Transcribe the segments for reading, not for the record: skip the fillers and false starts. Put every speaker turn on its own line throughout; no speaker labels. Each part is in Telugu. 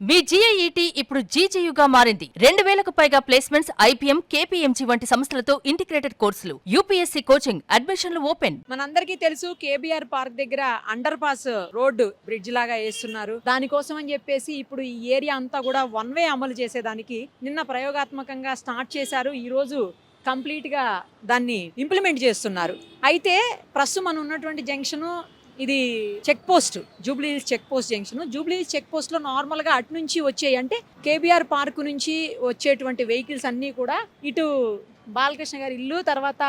మీ జీఐఈటీ ఇప్పుడు జీజేయుగా మారింది. 2000కు పైగా ప్లేస్మెంట్స్, ఐపీఎం, కేపీఎంజీ వంటి సంస్థలతో ఇంటిగ్రేటెడ్ కోర్సులు. యూపీఎస్సీ కోచింగ్, అడ్మిషన్లు ఓపెన్.
మనందరికీ తెలుసు కేబీఆర్ పార్క్ దగ్గర అండర్ పాస్ రోడ్డు బ్రిడ్జ్ లాగా వేస్తున్నారు. దానికోసం అని చెప్పేసి ఇప్పుడు ఈ ఏరియా అంతా కూడా వన్ వే అమలు చేసేదానికి నిన్న ప్రయోగాత్మకంగా స్టార్ట్ చేశారు. ఈ రోజు కంప్లీట్ గా దాన్ని ఇంప్లిమెంట్ చేస్తున్నారు. అయితే ప్రస్తుతం మనం ఉన్నటువంటి జంక్షన్ ఇది check post, Jubilee Hills check post junction. Jubilee Hills check post లో నార్మల్ గా అటు నుంచి వచ్చేయి అంటే కేబీఆర్ పార్క్ నుంచి వచ్చేటువంటి వెహికల్స్ అన్ని కూడా ఇటు బాలకృష్ణ గారి ఇల్లు తర్వాత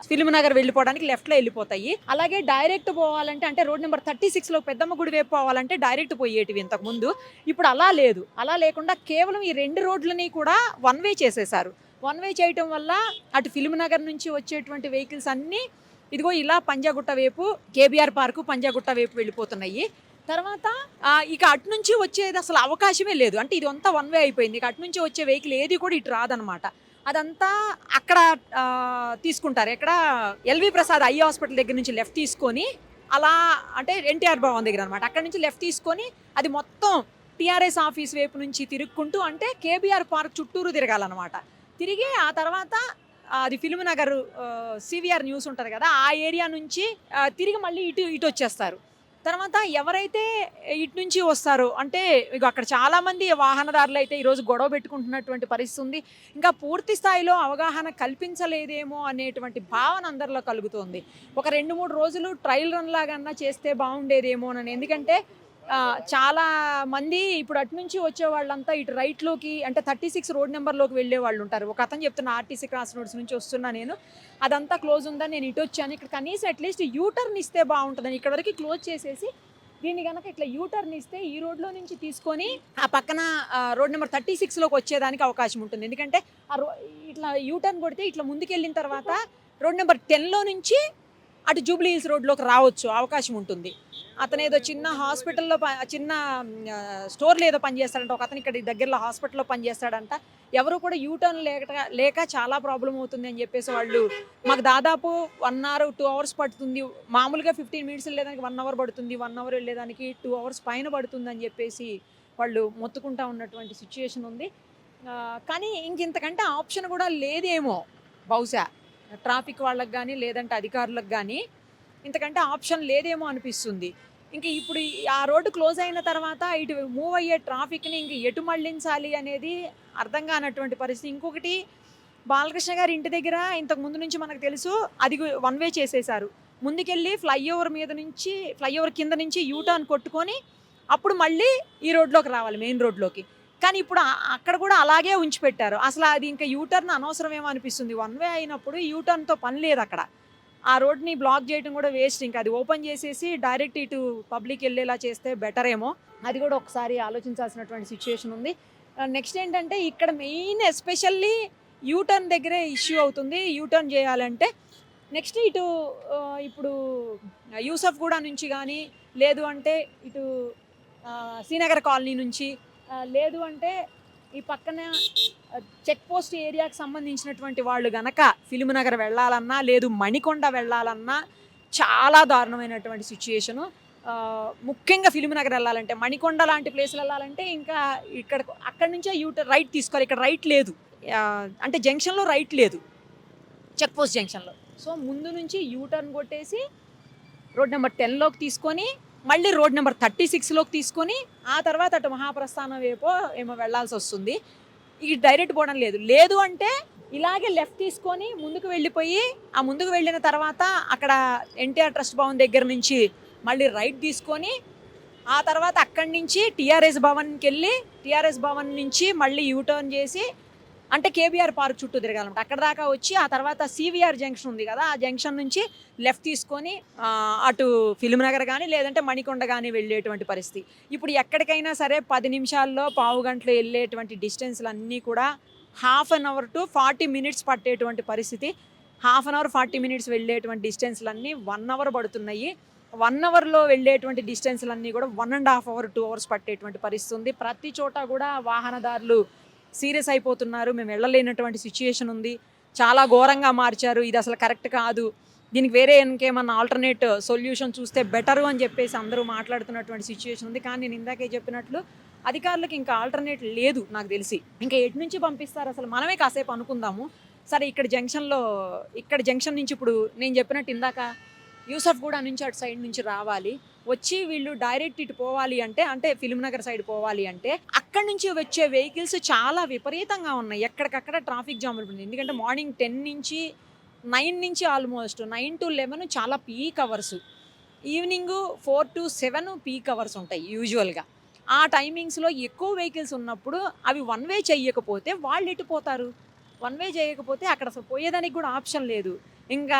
ఫిల్మ్ నగర్ వెళ్ళిపోవడానికి లెఫ్ట్ లో వెళ్ళిపోతాయి. అలాగే డైరెక్ట్ పోవాలంటే అంటే రోడ్ నెంబర్ 36 లో పెద్దమ్మ గుడి వైపు పోవాలంటే డైరెక్ట్ పోయేటివి ఇంతకు ముందు. ఇప్పుడు అలా లేదు. అలా లేకుండా కేవలం ఈ రెండు రోడ్లని కూడా వన్ వే చేసేసారు. వన్ వే చేయటం వల్ల అటు ఫిల్మ్ నగర్ నుంచి వచ్చేటువంటి వెహికల్స్ అన్ని ఇదిగో ఇలా పంజాగుట్ట వైపు, కేబీఆర్ పార్కు పంజాగుట్ట వైపు వెళ్ళిపోతున్నాయి. తర్వాత ఇక అటు నుంచి వచ్చేది అసలు అవకాశమే లేదు. అంటే ఇది అంతా వన్ వే అయిపోయింది. ఇక అటు నుంచి వచ్చే వెహికల్ ఏది కూడా ఇటు రాదనమాట. అదంతా అక్కడ తీసుకుంటారు. ఎక్కడ ఎల్వి ప్రసాద్ ఐ హాస్పిటల్ దగ్గర నుంచి లెఫ్ట్ తీసుకొని అలా అంటే ఎన్టీఆర్ భవన్ దగ్గర అనమాట. అక్కడ నుంచి లెఫ్ట్ తీసుకొని అది మొత్తం టీఆర్ఎస్ ఆఫీస్ వైపు నుంచి తిరుక్కుంటూ అంటే కేబీఆర్ పార్క్ చుట్టూరు తిరగాలన్నమాట. తిరిగి ఆ తర్వాత అది ఫిల్మ్ నగర్ సివిఆర్ న్యూస్ ఉంటుంది కదా, ఆ ఏరియా నుంచి తిరిగి మళ్ళీ ఇటు వచ్చేస్తారు. తర్వాత ఎవరైతే ఇటు నుంచి వస్తారో అంటే ఇక అక్కడ చాలామంది వాహనదారులు అయితే ఈరోజు గొడవ పెట్టుకుంటున్నటువంటి పరిస్థితి ఉంది. ఇంకా పూర్తి స్థాయిలో అవగాహన కల్పించలేదేమో అనేటువంటి భావన అందరిలో కలుగుతోంది. ఒక 2-3 రోజులు ట్రయల్ రన్ లాగన్నా చేస్తే బాగుండేదేమోనని. ఎందుకంటే చాలా మంది ఇప్పుడు అటు నుంచి వచ్చే వాళ్ళంతా ఇటు రైట్లోకి అంటే 36 రోడ్ నెంబర్లోకి వెళ్ళే వాళ్ళు ఉంటారు. ఒక అతను చెప్తున్న ఆర్టీసీ క్రాస్ రోడ్స్ నుంచి వస్తున్నా నేను, అదంతా క్లోజ్ ఉందని నేను ఇటు వచ్చాను, ఇక్కడ కనీసం అట్లీస్ట్ యూటర్న్ ఇస్తే బాగుంటుందని ఇక్కడ వరకు క్లోజ్ చేసేసి దీన్ని కనుక ఇట్లా యూటర్న్ ఇస్తే ఈ రోడ్లో నుంచి తీసుకొని ఆ పక్కన రోడ్ నెంబర్ 36లోకి వచ్చేదానికి అవకాశం ఉంటుంది. ఎందుకంటే ఇట్లా యూటర్న్ కొడితే ఇట్లా ముందుకెళ్ళిన తర్వాత రోడ్ నెంబర్ 10లో నుంచి అటు జూబ్లీ హిల్స్ రోడ్లోకి రావచ్చు, అవకాశం ఉంటుంది. అతను ఏదో చిన్న హాస్పిటల్లో చిన్న స్టోర్లో ఏదో పనిచేస్తాడంట, ఒక అతను ఇక్కడ దగ్గరలో హాస్పిటల్లో పనిచేస్తాడంట. ఎవరు కూడా యూటర్న్ లేక చాలా ప్రాబ్లం అవుతుంది అని చెప్పేసి వాళ్ళు మాకు దాదాపు 1 hour 2 hours పడుతుంది, మామూలుగా 15 minutes వెళ్ళేదానికి 1 hour పడుతుంది, 1 hour వెళ్ళేదానికి 2 hours పైన పడుతుంది అని చెప్పేసి వాళ్ళు మొత్తుకుంటా ఉన్నటువంటి సిచ్యుయేషన్ ఉంది. కానీ ఇంతకంటే ఆప్షన్ కూడా లేదేమో బహుశా ట్రాఫిక్ వాళ్ళకి కానీ లేదంటే అధికారులకు కానీ ఇంతకంటే ఆప్షన్ లేదేమో అనిపిస్తుంది. ఇంక ఇప్పుడు ఆ రోడ్డు క్లోజ్ అయిన తర్వాత ఇటు మూవ్ అయ్యే ట్రాఫిక్ని ఇంక ఎటు మళ్ళించాలి అనేది అర్థం కానటువంటి పరిస్థితి. ఇంకొకటి బాలకృష్ణ గారి ఇంటి దగ్గర ఇంతకు ముందు నుంచి మనకు తెలుసు అది వన్ వే చేసేశారు. ముందుకెళ్ళి ఫ్లైఓవర్ కింద నుంచి యూటర్న్ కొట్టుకొని అప్పుడు మళ్ళీ ఈ రోడ్లోకి రావాలి, మెయిన్ రోడ్లోకి. కానీ ఇప్పుడు అక్కడ కూడా అలాగే ఉంచిపెట్టారు. అసలు అది ఇంకా యూటర్న్ అనవసరమేమో అనిపిస్తుంది. వన్ వే అయినప్పుడు యూటర్న్తో పని లేదు అక్కడ. ఆ రోడ్ని బ్లాక్ చేయడం కూడా వేస్ట్. ఇంకా అది ఓపెన్ చేసేసి డైరెక్ట్ ఇటు పబ్లిక్ వెళ్ళేలా చేస్తే బెటర్ ఏమో. అది కూడా ఒకసారి ఆలోచించాల్సినటువంటి సిచ్యుయేషన్ ఉంది. నెక్స్ట్ ఏంటంటే ఇక్కడ మెయిన్ ఎస్పెషల్లీ యూటర్న్ దగ్గరే ఇష్యూ అవుతుంది. యూటర్న్ చేయాలంటే నెక్స్ట్ ఇటు ఇప్పుడు యూసఫ్ గూడ నుంచి కానీ లేదు అంటే ఇటు శ్రీనగర్ కాలనీ నుంచి లేదు అంటే ఈ పక్కన చెక్ పోస్ట్ ఏరియాకి సంబంధించినటువంటి వాళ్ళు గనక ఫిల్మ్ నగర్ వెళ్ళాలన్నా లేదు మణికొండ వెళ్ళాలన్నా చాలా దారుణమైనటువంటి సిచ్యుయేషను. ముఖ్యంగా ఫిల్మ్ నగర్ వెళ్ళాలంటే, మణికొండ లాంటి ప్లేసులు వెళ్ళాలంటే ఇంకా అక్కడి నుంచే రైట్ తీసుకోవాలి. ఇక్కడ రైట్ లేదు, అంటే జంక్షన్లో రైట్ లేదు చెక్ పోస్ట్ జంక్షన్లో. సో ముందు నుంచి యూటర్న్ కొట్టేసి రోడ్ నెంబర్ 10లోకి తీసుకొని మళ్ళీ రోడ్ నెంబర్ 36లోకి తీసుకొని ఆ తర్వాత అటు మహాప్రస్థానం వైపు ఏమో వెళ్లాల్సి వస్తుంది. ఇక డైరెక్ట్ పోవడం లేదు అంటే ఇలాగే లెఫ్ట్ తీసుకొని ముందుకు వెళ్ళిపోయి ఆ ముందుకు వెళ్ళిన తర్వాత అక్కడ ఎన్టీఆర్ ట్రస్ట్ భవన్ దగ్గర నుంచి మళ్ళీ రైట్ తీసుకొని ఆ తర్వాత అక్కడి నుంచి టీఆర్ఎస్ భవన్కి వెళ్ళి టీఆర్ఎస్ భవన్ నుంచి మళ్ళీ యూటర్న్ చేసి అంటే కేబీఆర్ పార్క్ చుట్టూ తిరగాలంట. అక్కడ దాకా వచ్చి ఆ తర్వాత సివిఆర్ జంక్షన్ ఉంది కదా, ఆ జంక్షన్ నుంచి లెఫ్ట్ తీసుకొని అటు ఫిల్మ్ నగర్ కానీ లేదంటే మణికొండ కానీ వెళ్ళేటువంటి పరిస్థితి. ఇప్పుడు ఎక్కడికైనా సరే 10 నిమిషాల్లో పావు గంటలో వెళ్ళేటువంటి డిస్టెన్స్లు అన్నీ కూడా 1/2 hour to 40 minutes పట్టేటువంటి పరిస్థితి. 1/2 hour 40 minutes వెళ్ళేటువంటి డిస్టెన్స్లన్నీ 1 hour పడుతున్నాయి. 1 hourలో వెళ్ళేటువంటి డిస్టెన్స్లన్నీ కూడా 1.5 hour 2 hours పట్టేటువంటి పరిస్థితి ఉంది. ప్రతి చోట కూడా వాహనదారులు సీరియస్ అయిపోతున్నారు. మేము వెళ్ళలేనటువంటి సిచ్యుయేషన్ ఉంది, చాలా ఘోరంగా మార్చారు, ఇది అసలు కరెక్ట్ కాదు, దీనికి వేరే ఇంకేమన్నా ఆల్టర్నేట్ సొల్యూషన్ చూస్తే బెటరు అని చెప్పేసి అందరూ మాట్లాడుతున్నటువంటి సిచ్యుయేషన్ ఉంది. కానీ నేను ఇందాకే చెప్పినట్లు అధికారులకు ఇంకా ఆల్టర్నేట్ లేదు నాకు తెలిసి. ఇంకా ఎటు నుంచి పంపిస్తారు అసలు? మనమే కాసేపు అనుకుందాము. సరే ఇక్కడ జంక్షన్ నుంచి ఇప్పుడు నేను చెప్పినట్టు ఇందాక యూసఫ్గూడ నుంచి అటు సైడ్ నుంచి రావాలి. వచ్చి వీళ్ళు డైరెక్ట్ ఇటు పోవాలి అంటే ఫిల్మ్ నగర్ సైడ్ పోవాలి అంటే అక్కడి నుంచి వచ్చే వెహికల్స్ చాలా విపరీతంగా ఉన్నాయి. ఎక్కడికక్కడ ట్రాఫిక్ జామ్ ఉంటుంది. ఎందుకంటే మార్నింగ్ 10 నుంచి 9 నుంచి ఆల్మోస్ట్ 9 to 11 చాలా peak hours. Evening 4 to 7 peak hours ఉంటాయి యూజువల్గా. ఆ టైమింగ్స్లో ఎక్కువ వెహికల్స్ ఉన్నప్పుడు అవి వన్ వే చెయ్యకపోతే వాళ్ళు ఎటు పోతారు? వన్ వే చేయకపోతే అక్కడ అసలు పోయేదానికి కూడా ఆప్షన్ లేదు. ఇంకా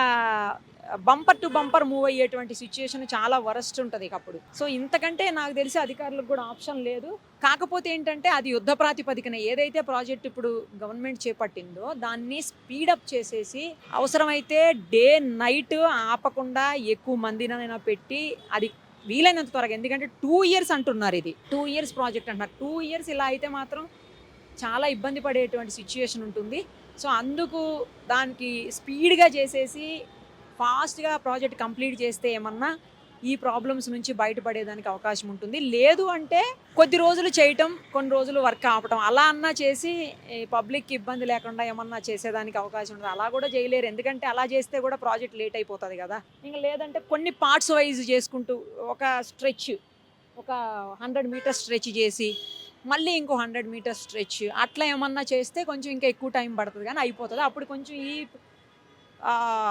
బంపర్ టు బంపర్ మూవ్ అయ్యేటువంటి సిచ్యుయేషన్ చాలా వరస్ట్ ఉంటుంది అప్పుడు. సో ఇంతకంటే నాకు తెలిసి అధికారులకు కూడా ఆప్షన్ లేదు. కాకపోతే ఏంటంటే అది యుద్ధ ప్రాతిపదికన ఏదైతే ప్రాజెక్ట్ ఇప్పుడు గవర్నమెంట్ చేపట్టిందో దాన్ని స్పీడప్ చేసేసి అవసరమైతే డే నైట్ ఆపకుండా ఎక్కువ మందినైనా పెట్టి అది వీలైనంత త్వరగా, ఎందుకంటే 2 years అంటున్నారు, ఇది 2 years ప్రాజెక్ట్ అంటున్నారు. 2 years ఇలా అయితే మాత్రం చాలా ఇబ్బంది పడేటువంటి సిచ్యుయేషన్ ఉంటుంది. సో అందుకు దానికి స్పీడ్గా చేసేసి ఫాస్ట్గా ప్రాజెక్ట్ కంప్లీట్ చేస్తే ఏమన్నా ఈ ప్రాబ్లమ్స్ నుంచి బయటపడేదానికి అవకాశం ఉంటుంది. లేదు అంటే కొద్ది రోజులు చేయటం, కొన్ని రోజులు వర్క్ ఆపటం, అలా అన్నా చేసి పబ్లిక్కి ఇబ్బంది లేకుండా ఏమన్నా చేసేదానికి అవకాశం ఉంటుంది. అలా కూడా చేయలేరు, ఎందుకంటే అలా చేస్తే కూడా ప్రాజెక్ట్ లేట్ అయిపోతుంది కదా. ఇంకా లేదంటే కొన్ని పార్ట్స్ వైజ్ చేసుకుంటూ ఒక స్ట్రెచ్, ఒక 100 meters స్ట్రెచ్ చేసి మళ్ళీ ఇంకో 100 meters స్ట్రెచ్ అట్లా ఏమన్నా చేస్తే కొంచెం ఇంకా ఎక్కువ టైం పడుతుంది కానీ అయిపోతుంది. అప్పుడు కొంచెం ఈ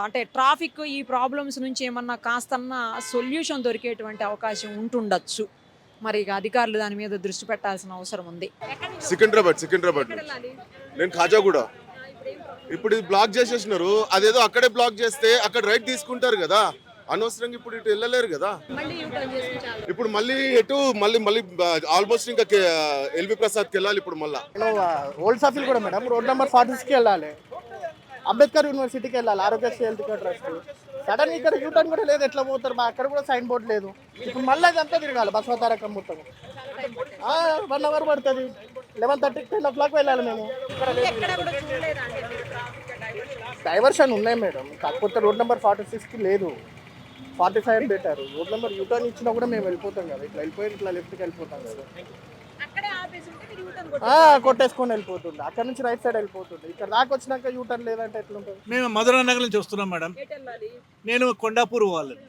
అంటే ట్రాఫిక్ ఈ ప్రాబ్లమ్స్ నుంచి ఏమన్నా కాస్తన్నా సొల్యూషన్ దొరికేటువంటి అవకాశం ఉంటుండొచ్చు. మరి ఇక అధికారులు దాని మీద దృష్టి పెట్టాల్సిన అవసరం ఉంది.
సికింద్రాబాద్ నేను ఖాజాగూడ. ఇప్పుడు ఇది బ్లాక్ చేసేసినారు, అదేదో అక్కడే బ్లాక్ చేస్తే అక్కడ రైట్ తీసుకుంటారు కదా, అనవసరంగా ఇప్పుడు ఇటు వెళ్ళలేరు కదా. ఇప్పుడు మళ్ళీ ఎటు మళ్ళీ ఆల్మోస్ట్ ఇంకా ఎల్వి ప్రసాద్కి వెళ్ళాలి. ఇప్పుడు మళ్ళీ
ఓల్డ్ సాఫిల్ కూడా మేడం రోడ్ నెంబర్ 46కి వెళ్ళాలి, అంబేద్కర్ యూనివర్సిటీకి వెళ్ళాలి, Aarogyasri health care trust. Sudden ఇక్కడ యూటర్న్ కూడా లేదు, ఎట్లా పోతారు? మా అక్కడ కూడా సైన్ బోర్డు లేదు. ఇప్పుడు మళ్ళీ అదంతా తిరగాలి బసవతారకం మొత్తం. 1 hour పడుతుంది. 11:30 10 o'clock వెళ్ళాలి మేము. డైవర్షన్ ఉన్నాయి మేడం, కాకపోతే రోడ్ నెంబర్ 46కి లేదు, 45 పెట్టారు. రోడ్ నెంబర్ యూటర్న్ ఇచ్చినా కూడా మేము వెళ్ళిపోతాం కదా, ఇట్లా వెళ్ళిపోయి ఇట్లా లెఫ్ట్కి వెళ్ళిపోతాం కదా, కొట్టేసుకొని వెళ్ళిపోతుంది. అక్కడ నుంచి రైట్ సైడ్ వెళ్ళిపోతుంది. ఇక్కడ దాకా వచ్చినాక యూటర్న్ లేదంటే ఎట్లుంటుంది?
మేము మధురా నగర్ నుంచి వస్తున్నాం మేడం. నేను కొండాపూర్ వాళ్ళని.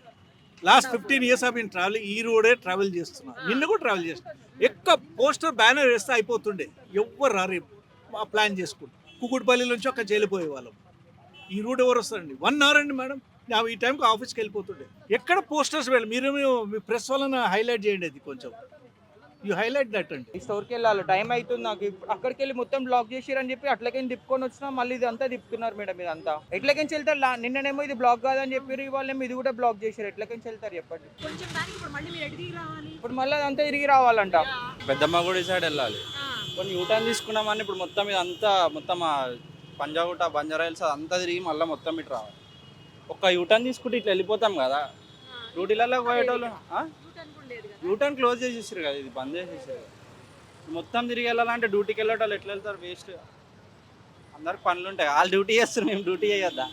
లాస్ట్ 15 years ఆఫ్ ట్రావెల్ ఈ రోడే ట్రావెల్ చేస్తున్నాను. నిన్న కూడా ట్రావెల్ చేస్తున్నాను. ఎక్కువ పోస్టర్ బ్యానర్ వేస్తే అయిపోతుండే, ఎవ్వరు రారు ప్లాన్ చేసుకుంటాం. కుకుట్పల్లి నుంచి ఒక చెల్లిపోయే వాళ్ళం. ఈ రూట్ ఎవరు వస్తారండి? 1 hour అండి మేడం. ఈ టైంకి ఆఫీస్కి వెళ్ళిపోతుండే. ఎక్కడ పోస్టర్స్ వెళ్ళి మీరు మీ ప్రెస్ వాళ్ళని హైలైట్ చేయండి, అది కొంచెం యూ హైలైట్ దట్ అండి.
ఈ స్టోర్కి వెళ్ళాలి, టైం అవుతుంది నాకు. అక్కడికి వెళ్ళి మొత్తం బ్లాక్ చేసిరని చెప్పి అట్లకేం తిప్పుకొని వచ్చినా మళ్ళీ ఇదంతా తిప్పుతున్నారు మేడం. ఇదంతా ఎట్లకేంచి వెళ్తారు? నిన్ననేమో ఇది బ్లాక్ కాదని చెప్పారు, ఇవాళేమో ఇది కూడా బ్లాక్ చేశారు. ఎట్లకేంచి వెళ్తారు చెప్పండి? ఇప్పుడు మళ్ళీ అదంతా తిరిగి రావాలంట.
పెద్దమ్మ గుడి సైడ్ వెళ్ళాలి. కొన్ని యూటర్న్ తీసుకున్నామని ఇప్పుడు మొత్తం ఇదంతా మొత్తం పంజాగుట్ట బంజారాయిల్స్ అదంతా తిరిగి మళ్ళీ మొత్తం ఇటు రావాలి. ఒక్క యూటర్న్ తీసుకుంటే ఇట్లా వెళ్ళిపోతాం కదా. డ్యూటీలలో పోయేటోళ్ళు యూటర్న్ క్లోజ్ చేసేసారు కదా, ఇది బంద్ చేసేసారు. మొత్తం తిరిగి వెళ్ళాలంటే డ్యూటీకి వెళ్ళేటోళ్ళు ఎట్లా వెళ్తారు? వేస్ట్. అందరికి పనులు ఉంటాయి, వాళ్ళు డ్యూటీ చేస్తారు, మేము డ్యూటీ చేయొద్దా?